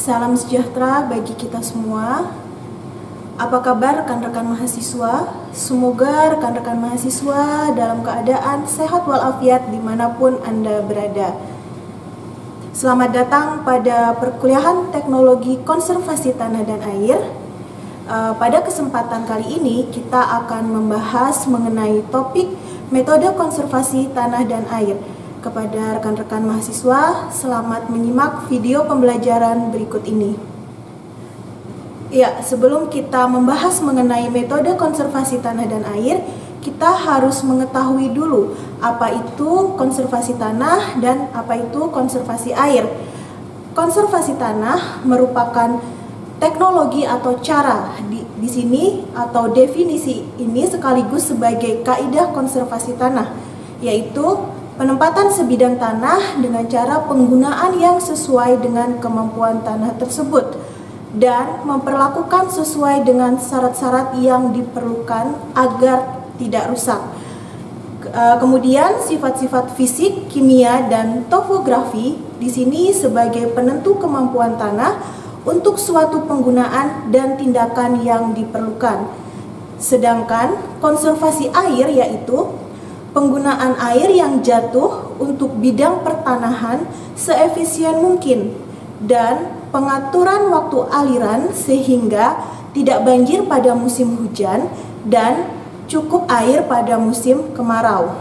Salam sejahtera bagi kita semua. Apa kabar rekan-rekan mahasiswa? Semoga rekan-rekan mahasiswa dalam keadaan sehat walafiat dimanapun Anda berada. Selamat datang pada perkuliahan Teknologi Konservasi Tanah dan Air. Pada kesempatan kali ini kita akan membahas mengenai topik metode konservasi tanah dan air. Kepada rekan-rekan mahasiswa, selamat menyimak video pembelajaran berikut ini. Ya, sebelum kita membahas mengenai metode konservasi tanah dan air, kita harus mengetahui dulu apa itu konservasi tanah dan apa itu konservasi air. Konservasi tanah merupakan teknologi atau cara di sini atau definisi ini sekaligus sebagai kaidah konservasi tanah, yaitu penempatan sebidang tanah dengan cara penggunaan yang sesuai dengan kemampuan tanah tersebut dan memperlakukan sesuai dengan syarat-syarat yang diperlukan agar tidak rusak. Kemudian sifat-sifat fisik, kimia, dan topografi di sini sebagai penentu kemampuan tanah untuk suatu penggunaan dan tindakan yang diperlukan. Sedangkan konservasi air yaitu penggunaan air yang jatuh untuk bidang pertanahan seefisien mungkin dan pengaturan waktu aliran sehingga tidak banjir pada musim hujan dan cukup air pada musim kemarau.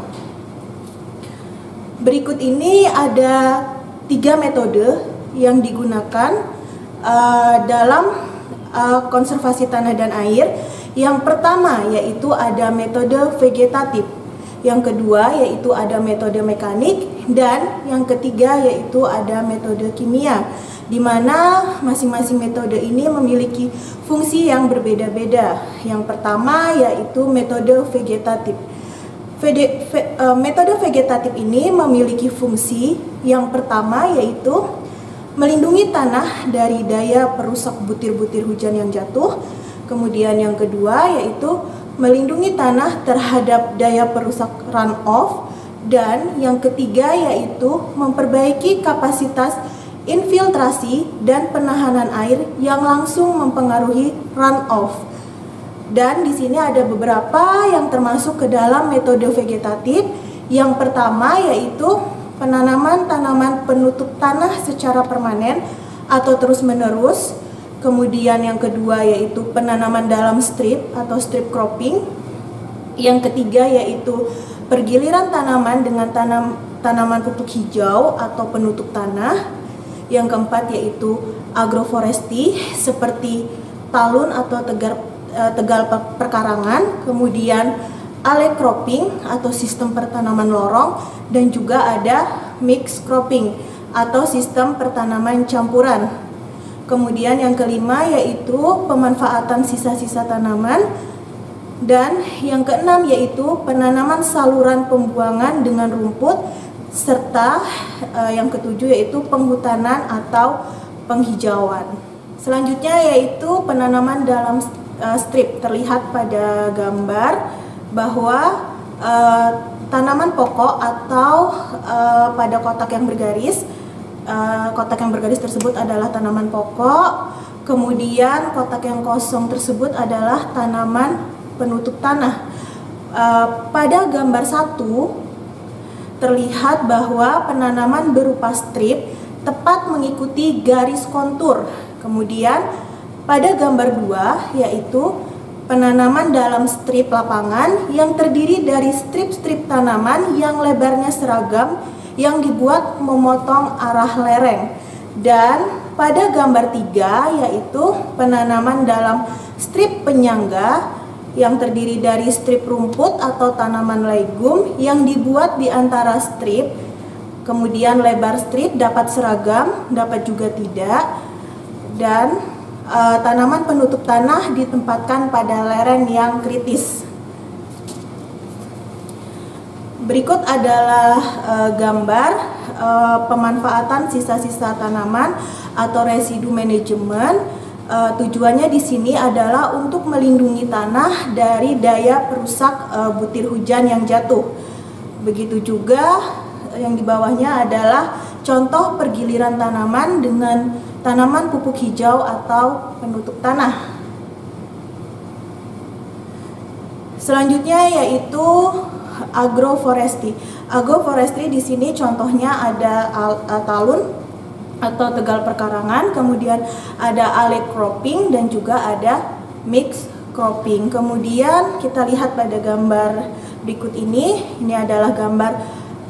Berikut ini ada 3 metode yang digunakan dalam konservasi tanah dan air. Yang pertama yaitu ada metode vegetatif. Yang kedua yaitu ada metode mekanik, dan yang ketiga yaitu ada metode kimia, di mana masing-masing metode ini memiliki fungsi yang berbeda-beda. Yang pertama yaitu metode vegetatif. Metode vegetatif ini memiliki fungsi yang pertama yaitu melindungi tanah dari daya perusak butir-butir hujan yang jatuh. Kemudian yang kedua yaitu melindungi tanah terhadap daya perusak runoff, dan yang ketiga yaitu memperbaiki kapasitas infiltrasi dan penahanan air yang langsung mempengaruhi runoff. Dan di sini ada beberapa yang termasuk ke dalam metode vegetatif. Yang pertama yaitu penanaman tanaman penutup tanah secara permanen atau terus-menerus. Kemudian yang kedua yaitu penanaman dalam strip atau strip cropping. Yang ketiga yaitu pergiliran tanaman dengan tanaman pupuk hijau atau penutup tanah. Yang keempat yaitu agroforestry seperti talun atau tegal perkarangan. Kemudian alley cropping atau sistem pertanaman lorong, dan juga ada mixed cropping atau sistem pertanaman campuran. Kemudian yang kelima yaitu pemanfaatan sisa-sisa tanaman, dan yang keenam yaitu penanaman saluran pembuangan dengan rumput, serta yang ketujuh yaitu penghutanan atau penghijauan. Selanjutnya yaitu penanaman dalam strip. Terlihat pada gambar bahwa tanaman pokok atau pada kotak yang bergaris, kotak yang bergaris tersebut adalah tanaman pokok. Kemudian kotak yang kosong tersebut adalah tanaman penutup tanah. Pada gambar 1 terlihat bahwa penanaman berupa strip tepat mengikuti garis kontur. Kemudian pada gambar 2 yaitu penanaman dalam strip lapangan yang terdiri dari strip-strip tanaman yang lebarnya seragam yang dibuat memotong arah lereng. Dan pada gambar 3 yaitu penanaman dalam strip penyangga yang terdiri dari strip rumput atau tanaman legum yang dibuat di antara strip. Kemudian lebar strip dapat seragam, dapat juga tidak. Dan tanaman penutup tanah ditempatkan pada lereng yang kritis. Berikut adalah gambar pemanfaatan sisa-sisa tanaman atau residu manajemen. Tujuannya di sini adalah untuk melindungi tanah dari daya perusak butir hujan yang jatuh. Begitu juga yang di bawahnya adalah contoh pergiliran tanaman dengan tanaman pupuk hijau atau penutup tanah. Selanjutnya yaitu agroforestry. Agroforestry di sini contohnya ada talun atau tegal perkarangan, kemudian ada alley cropping dan juga ada mixed cropping. Kemudian kita lihat pada gambar berikut ini adalah gambar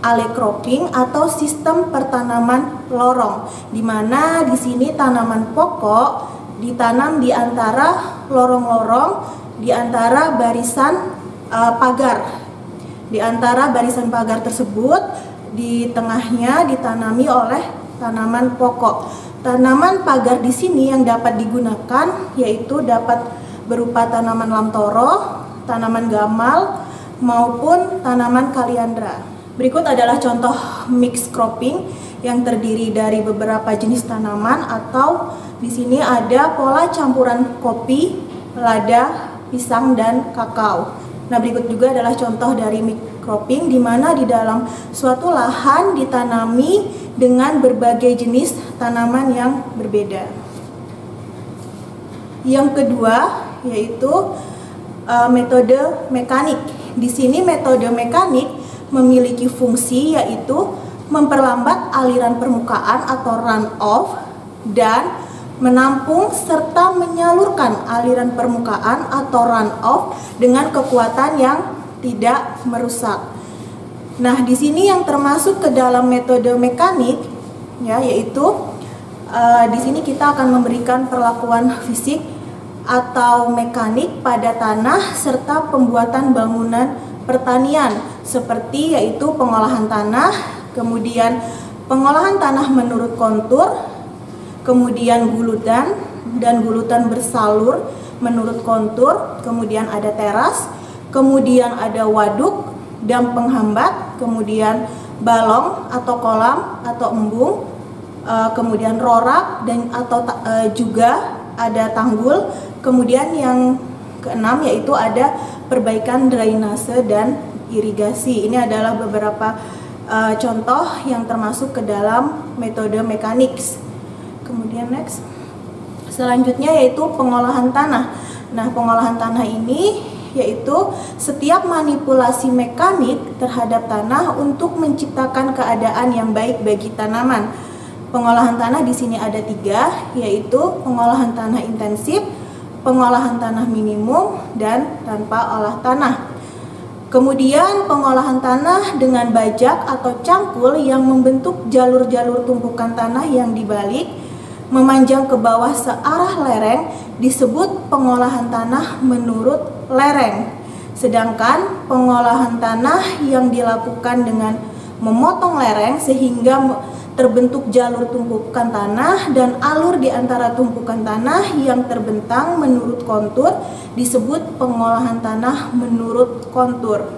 alley cropping atau sistem pertanaman lorong, di mana di sini tanaman pokok ditanam di antara lorong-lorong, di antara barisan pagar. Di antara barisan pagar tersebut, di tengahnya ditanami oleh tanaman pokok. Tanaman pagar di sini yang dapat digunakan yaitu dapat berupa tanaman lamtoro, tanaman gamal, maupun tanaman kaliandra. Berikut adalah contoh mixed cropping yang terdiri dari beberapa jenis tanaman, atau di sini ada pola campuran kopi, lada, pisang, dan kakao. Nah, berikut juga adalah contoh dari mixed cropping, di mana di dalam suatu lahan ditanami dengan berbagai jenis tanaman yang berbeda. Yang kedua yaitu metode mekanik. Di sini metode mekanik memiliki fungsi yaitu memperlambat aliran permukaan atau runoff dan menampung serta menyalurkan aliran permukaan atau runoff dengan kekuatan yang tidak merusak. Nah, di sini yang termasuk ke dalam metode mekanik ya, yaitu di sini kita akan memberikan perlakuan fisik atau mekanik pada tanah serta pembuatan bangunan pertanian, seperti yaitu pengolahan tanah, kemudian pengolahan tanah menurut kontur, kemudian gulutan dan gulutan bersalur menurut kontur, kemudian ada teras, kemudian ada waduk, dam penghambat, kemudian balong atau kolam atau embung, kemudian rorak dan atau juga ada tanggul. Kemudian yang keenam yaitu ada perbaikan drainase dan irigasi. Ini adalah beberapa contoh yang termasuk ke dalam metode mekanik. Kemudian next, selanjutnya yaitu pengolahan tanah. Nah, pengolahan tanah ini yaitu setiap manipulasi mekanik terhadap tanah untuk menciptakan keadaan yang baik bagi tanaman. Pengolahan tanah di sini ada 3, yaitu pengolahan tanah intensif, pengolahan tanah minimum, dan tanpa olah tanah. Kemudian pengolahan tanah dengan bajak atau cangkul yang membentuk jalur-jalur tumpukan tanah yang dibalik memanjang ke bawah searah lereng disebut pengolahan tanah menurut lereng. Sedangkan pengolahan tanah yang dilakukan dengan memotong lereng sehingga terbentuk jalur tumpukan tanah dan alur di antara tumpukan tanah yang terbentang menurut kontur disebut pengolahan tanah menurut kontur.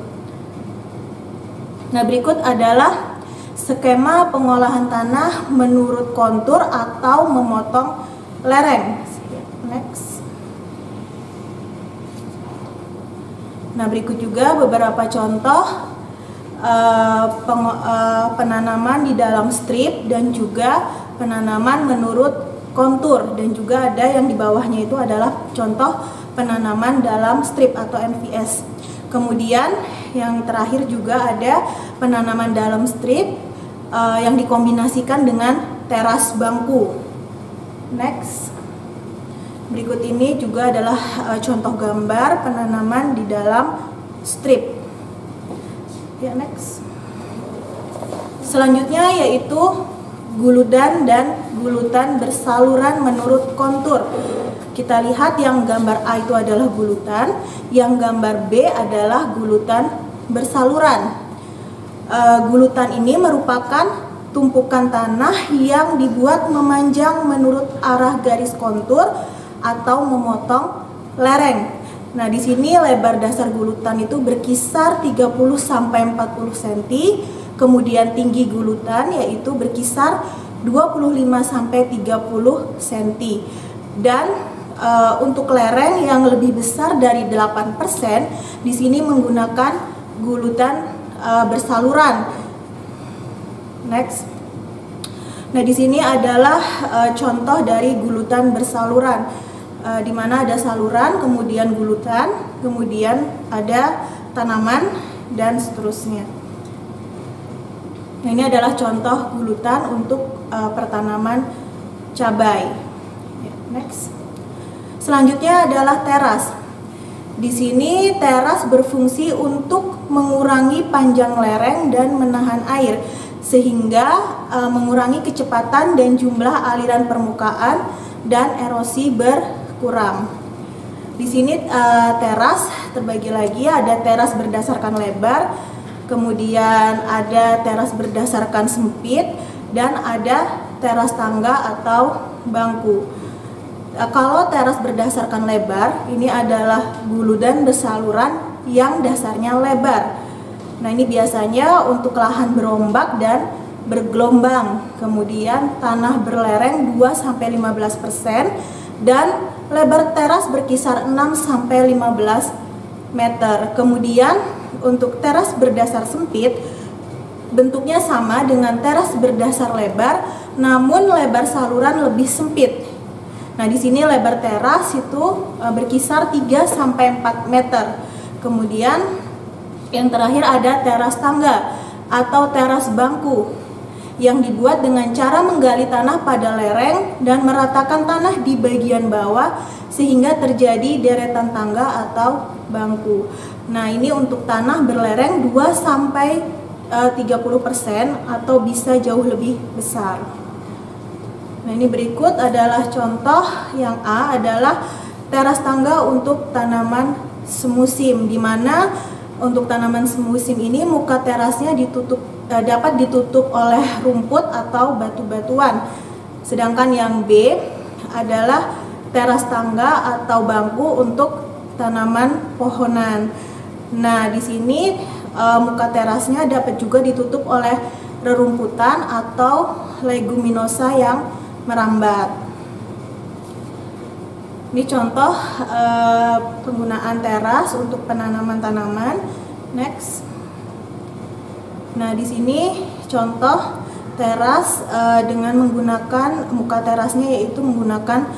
Nah, berikut adalah skema pengolahan tanah menurut kontur atau memotong lereng. Next. Nah, berikut juga beberapa contoh penanaman di dalam strip dan juga penanaman menurut kontur, dan juga ada yang di bawahnya itu adalah contoh penanaman dalam strip atau NVS. Kemudian yang terakhir juga ada penanaman dalam strip yang dikombinasikan dengan teras bangku. Next. Berikut ini juga adalah contoh gambar penanaman di dalam strip. Ya, next. Selanjutnya yaitu guludan dan gulutan bersaluran menurut kontur. Kita lihat yang gambar A itu adalah gulutan, yang gambar B adalah gulutan bersaluran. Gulutan ini merupakan tumpukan tanah yang dibuat memanjang menurut arah garis kontur atau memotong lereng. Nah, di sini lebar dasar gulutan itu berkisar 30 sampai 40 cm, kemudian tinggi gulutan yaitu berkisar 25 sampai 30 cm. Dan untuk lereng yang lebih besar dari 8%, di sini menggunakan gulutan bersaluran. Next. Nah, di sini adalah contoh dari gulutan bersaluran, di mana ada saluran, kemudian gulutan, kemudian ada tanaman, dan seterusnya. Nah, ini adalah contoh gulutan untuk pertanaman cabai. Next. Selanjutnya adalah teras. Di sini teras berfungsi untuk mengurangi panjang lereng dan menahan air, sehingga mengurangi kecepatan dan jumlah aliran permukaan dan erosi berkurang. Di sini teras terbagi lagi, ada teras berdasarkan lebar, kemudian ada teras berdasarkan sempit, dan ada teras tangga atau bangku. Kalau teras berdasarkan lebar, ini adalah guludan bersaluran yang dasarnya lebar. Nah, ini biasanya untuk lahan berombak dan bergelombang. Kemudian tanah berlereng 2-15% dan lebar teras berkisar 6-15 meter. Kemudian untuk teras berdasar sempit bentuknya sama dengan teras berdasar lebar, namun lebar saluran lebih sempit. Nah, di sini lebar teras itu berkisar 3-4 meter. Kemudian yang terakhir ada teras tangga atau teras bangku yang dibuat dengan cara menggali tanah pada lereng dan meratakan tanah di bagian bawah sehingga terjadi deretan tangga atau bangku. Nah, ini untuk tanah berlereng 2-30% atau bisa jauh lebih besar. Nah, ini berikut adalah contoh yang A adalah teras tangga untuk tanaman semusim, di mana untuk tanaman semusim ini muka terasnya dapat ditutup oleh rumput atau batu-batuan. Sedangkan yang B adalah teras tangga atau bangku untuk tanaman pohonan. Nah, di sini muka terasnya dapat juga ditutup oleh rerumputan atau leguminosa yang merambat. Ini contoh penggunaan teras untuk penanaman tanaman. Next. Nah, di sini contoh teras dengan menggunakan muka terasnya yaitu menggunakan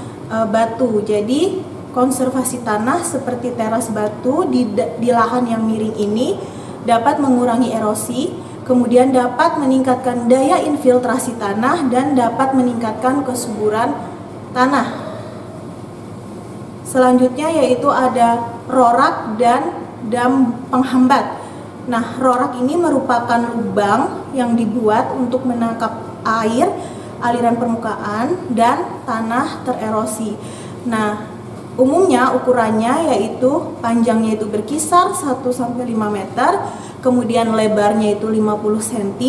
batu. Jadi konservasi tanah seperti teras batu di lahan yang miring ini dapat mengurangi erosi, kemudian dapat meningkatkan daya infiltrasi tanah dan dapat meningkatkan kesuburan tanah. Selanjutnya yaitu ada rorak dan dam penghambat. Nah, rorak ini merupakan lubang yang dibuat untuk menangkap air, aliran permukaan, dan tanah tererosi. Nah, umumnya ukurannya yaitu panjangnya itu berkisar 1-5 meter, kemudian lebarnya itu 50 cm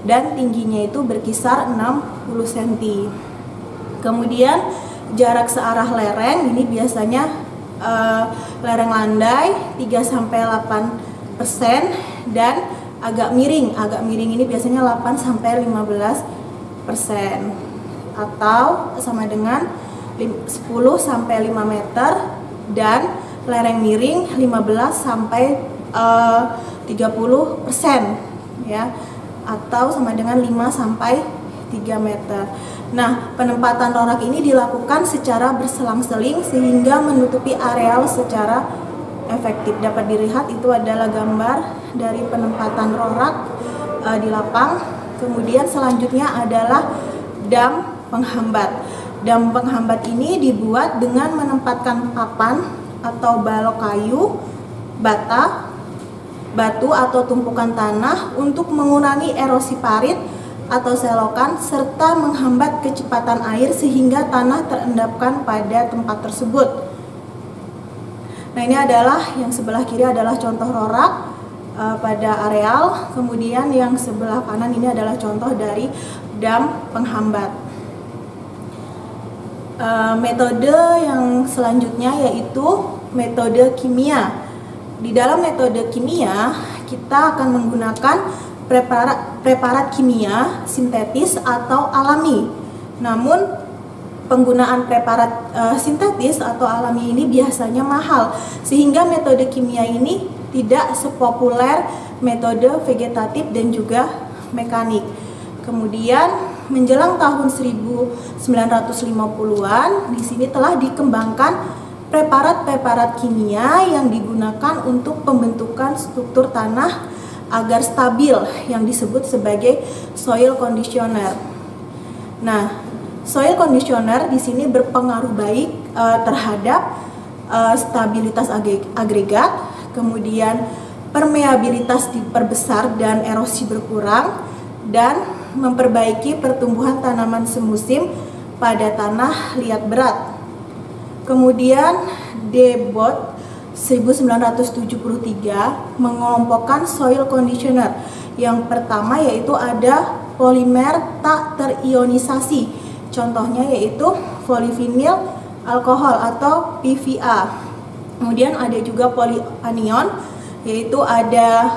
dan tingginya itu berkisar 60 cm. Kemudian jarak searah lereng ini biasanya lereng landai 3-8% dan agak miring. Agak miring ini biasanya 8-15% atau sama dengan 10-5 meter, dan lereng miring 15-30% ya, atau sama dengan 5-3 meter. Nah, penempatan rorak ini dilakukan secara berselang-seling sehingga menutupi areal secara efektif. Dapat dilihat itu adalah gambar dari penempatan rorak di lapang. Kemudian selanjutnya adalah dam penghambat. Dam penghambat ini dibuat dengan menempatkan papan atau balok kayu, bata, batu atau tumpukan tanah untuk mengurangi erosi parit atau selokan serta menghambat kecepatan air sehingga tanah terendapkan pada tempat tersebut. Nah, ini adalah yang sebelah kiri adalah contoh rorak pada areal, kemudian yang sebelah kanan ini adalah contoh dari dam penghambat. Metode yang selanjutnya yaitu metode kimia. Di dalam metode kimia kita akan menggunakan preparat kimia sintetis atau alami. Namun penggunaan preparat sintetis atau alami ini biasanya mahal, sehingga metode kimia ini tidak sepopuler metode vegetatif dan juga mekanik. Kemudian menjelang tahun 1950-an di sini telah dikembangkan preparat-preparat kimia yang digunakan untuk pembentukan struktur tanah agar stabil yang disebut sebagai soil conditioner. Nah, soil conditioner di sini berpengaruh baik terhadap stabilitas agregat, kemudian permeabilitas diperbesar dan erosi berkurang, dan memperbaiki pertumbuhan tanaman semusim pada tanah liat berat. Kemudian Debord 1973 mengelompokkan soil conditioner. Yang pertama yaitu ada polimer tak terionisasi. Contohnya yaitu polyvinyl alkohol atau PVA. Kemudian ada juga polyanion, yaitu ada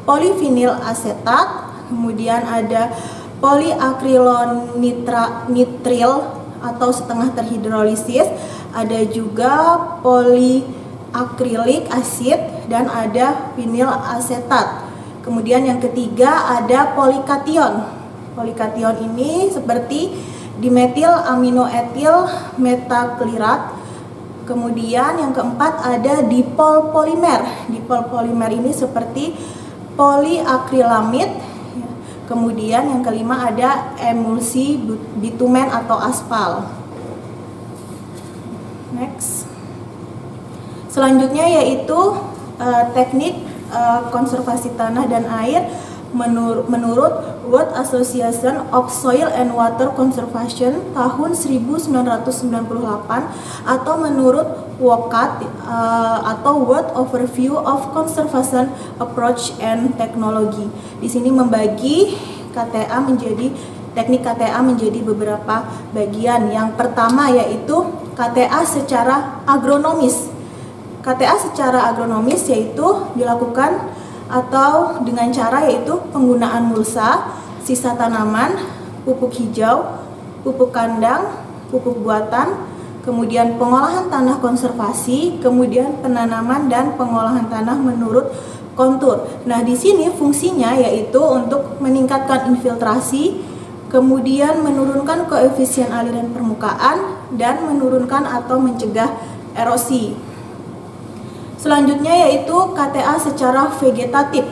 polyvinyl asetat. Kemudian ada polyakrilonitril atau setengah terhidrolisis, ada juga polyakrilik acid, dan ada vinyl asetat. Kemudian yang ketiga ada polikation. Polikation ini seperti dimetil aminoetil metaklirat. Kemudian yang keempat ada dipol polimer. Dipol polimer ini seperti polyakrilamid. Kemudian yang kelima ada emulsi bitumen atau aspal. Next. Selanjutnya yaitu teknik konservasi tanah dan air menurut World Association of Soil and Water Conservation tahun 1998 atau menurut WOCAT atau World Overview of Conservation Approach and Technology. Di sini membagi teknik KTA menjadi beberapa bagian. Yang pertama yaitu KTA secara agronomis. KTA secara agronomis yaitu dilakukan atau dengan cara yaitu penggunaan mulsa, sisa tanaman, pupuk hijau, pupuk kandang, pupuk buatan, kemudian pengolahan tanah konservasi, kemudian penanaman dan pengolahan tanah menurut kontur. Nah, di sini fungsinya yaitu untuk meningkatkan infiltrasi, kemudian menurunkan koefisien aliran permukaan dan menurunkan atau mencegah erosi. Selanjutnya yaitu KTA secara vegetatif,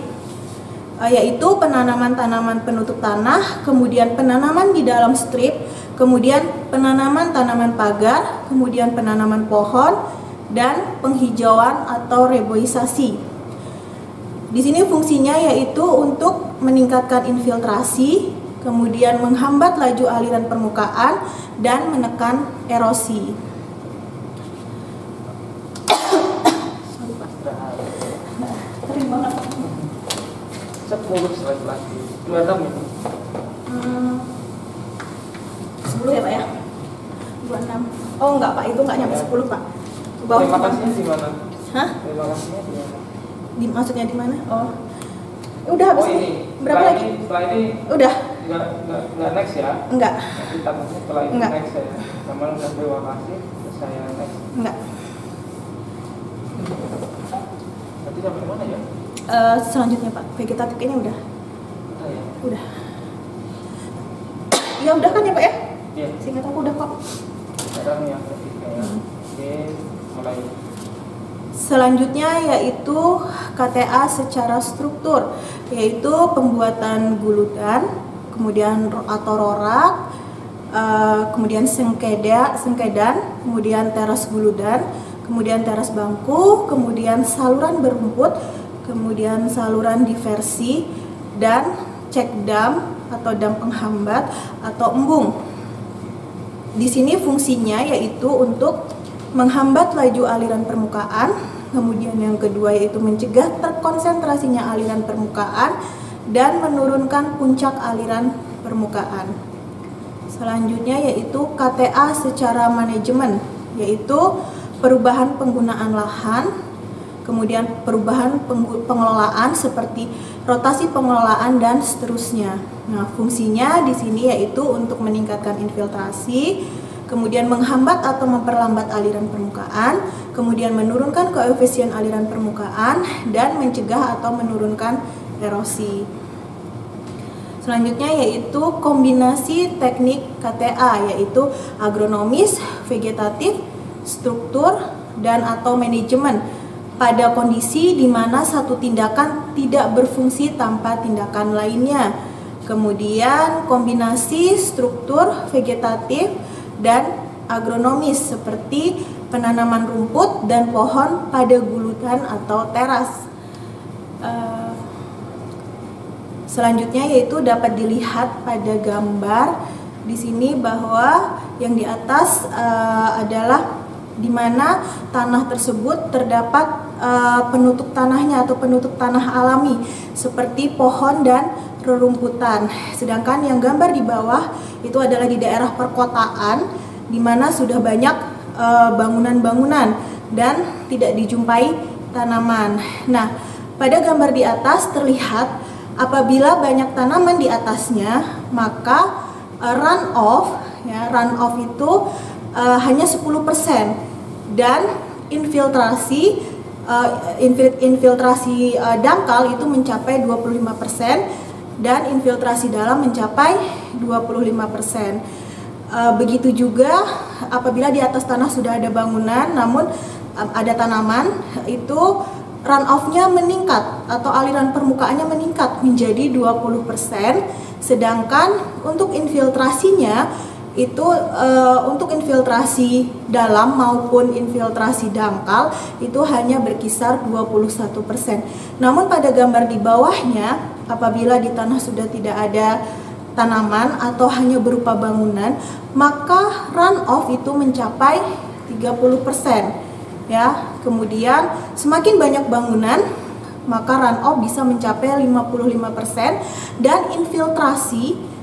yaitu penanaman tanaman penutup tanah, kemudian penanaman di dalam strip, kemudian penanaman tanaman pagar, kemudian penanaman pohon, dan penghijauan atau reboisasi. Di sini fungsinya yaitu untuk meningkatkan infiltrasi, kemudian menghambat laju aliran permukaan, dan menekan erosi. Kering banget. 10 lagi 26 itu. 10 ya Pak ya? 26. Oh enggak Pak, itu enggak nyampe 10 Pak. Terima kasihnya di mana? Hah? Terima kasihnya di mana? Maksudnya di mana? Oh. Udah habis. Ini. Berapa setelah lagi? Setelah ini Udah. Enggak next ya? Enggak. Nanti takutnya setelah ini Enggak. next ya. Sama udah terima kasih, terus saya next. Enggak. Nanti sampai mana ya? Selanjutnya Pak, vegetatif ini udah. Udah ya? Udah. Ya udah kan ya Pak ya? Iya. Singkat aku udah kok. Sekarang yang ketiga ya. Oke, mulai. Selanjutnya yaitu KTA secara struktur, yaitu pembuatan guludan, kemudian atau rorak, kemudian sengkedan, kemudian teras guludan, kemudian teras bangku, kemudian saluran berumput, kemudian saluran diversi, dan cek dam atau dam penghambat atau embung. Di sini fungsinya yaitu untuk menghambat laju aliran permukaan, kemudian yang kedua yaitu mencegah terkonsentrasinya aliran permukaan dan menurunkan puncak aliran permukaan. Selanjutnya yaitu KTA secara manajemen, yaitu perubahan penggunaan lahan, kemudian perubahan pengelolaan seperti rotasi pengelolaan dan seterusnya. Nah, fungsinya di sini yaitu untuk meningkatkan infiltrasi, kemudian menghambat atau memperlambat aliran permukaan, kemudian menurunkan koefisien aliran permukaan dan mencegah atau menurunkan erosi. Selanjutnya yaitu kombinasi teknik KTA, yaitu agronomis, vegetatif, struktur, dan atau manajemen pada kondisi di mana satu tindakan tidak berfungsi tanpa tindakan lainnya. Kemudian kombinasi struktur, vegetatif, dan agronomis seperti penanaman rumput dan pohon pada gulutan atau teras. Selanjutnya yaitu dapat dilihat pada gambar di sini bahwa yang di atas adalah di mana tanah tersebut terdapat penutup tanahnya atau penutup tanah alami seperti pohon dan rerumputan. Sedangkan yang gambar di bawah itu adalah di daerah perkotaan di mana sudah banyak bangunan-bangunan dan tidak dijumpai tanaman. Nah, pada gambar di atas terlihat apabila banyak tanaman di atasnya, maka runoff itu hanya 10% dan infiltrasi dangkal itu mencapai 25% dan infiltrasi dalam mencapai 25%. Begitu juga apabila di atas tanah sudah ada bangunan namun ada tanaman, itu runoff-nya meningkat atau aliran permukaannya meningkat menjadi 20%, sedangkan untuk infiltrasinya itu untuk infiltrasi dalam maupun infiltrasi dangkal itu hanya berkisar 21%. Namun pada gambar di bawahnya, apabila di tanah sudah tidak ada tanaman atau hanya berupa bangunan, maka runoff itu mencapai 30%. Ya, kemudian semakin banyak bangunan maka runoff bisa mencapai 55% dan infiltrasi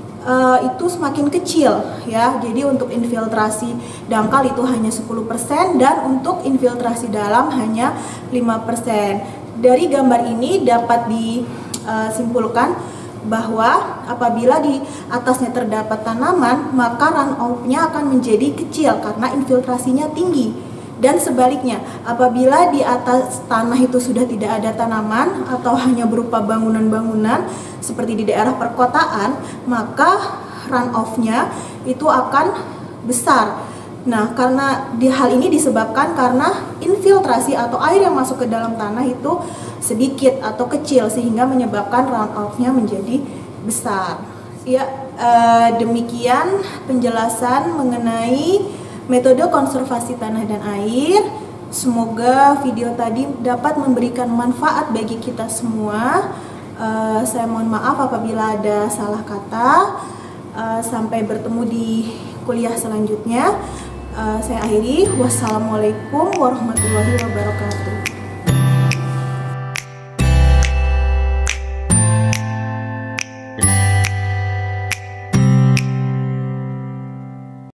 itu semakin kecil ya. Jadi untuk infiltrasi dangkal itu hanya 10% dan untuk infiltrasi dalam hanya 5%. Dari gambar ini dapat disimpulkan bahwa apabila di atasnya terdapat tanaman maka runoff-nya akan menjadi kecil karena infiltrasinya tinggi. Dan sebaliknya, apabila di atas tanah itu sudah tidak ada tanaman atau hanya berupa bangunan-bangunan seperti di daerah perkotaan, maka runoff-nya itu akan besar. Nah, karena hal ini disebabkan karena infiltrasi atau air yang masuk ke dalam tanah itu sedikit atau kecil sehingga menyebabkan runoff-nya menjadi besar. Ya, demikian penjelasan mengenai metode konservasi tanah dan air. Semoga video tadi dapat memberikan manfaat bagi kita semua. Saya mohon maaf apabila ada salah kata. Sampai bertemu di kuliah selanjutnya. Saya akhiri. Wassalamualaikum warahmatullahi wabarakatuh.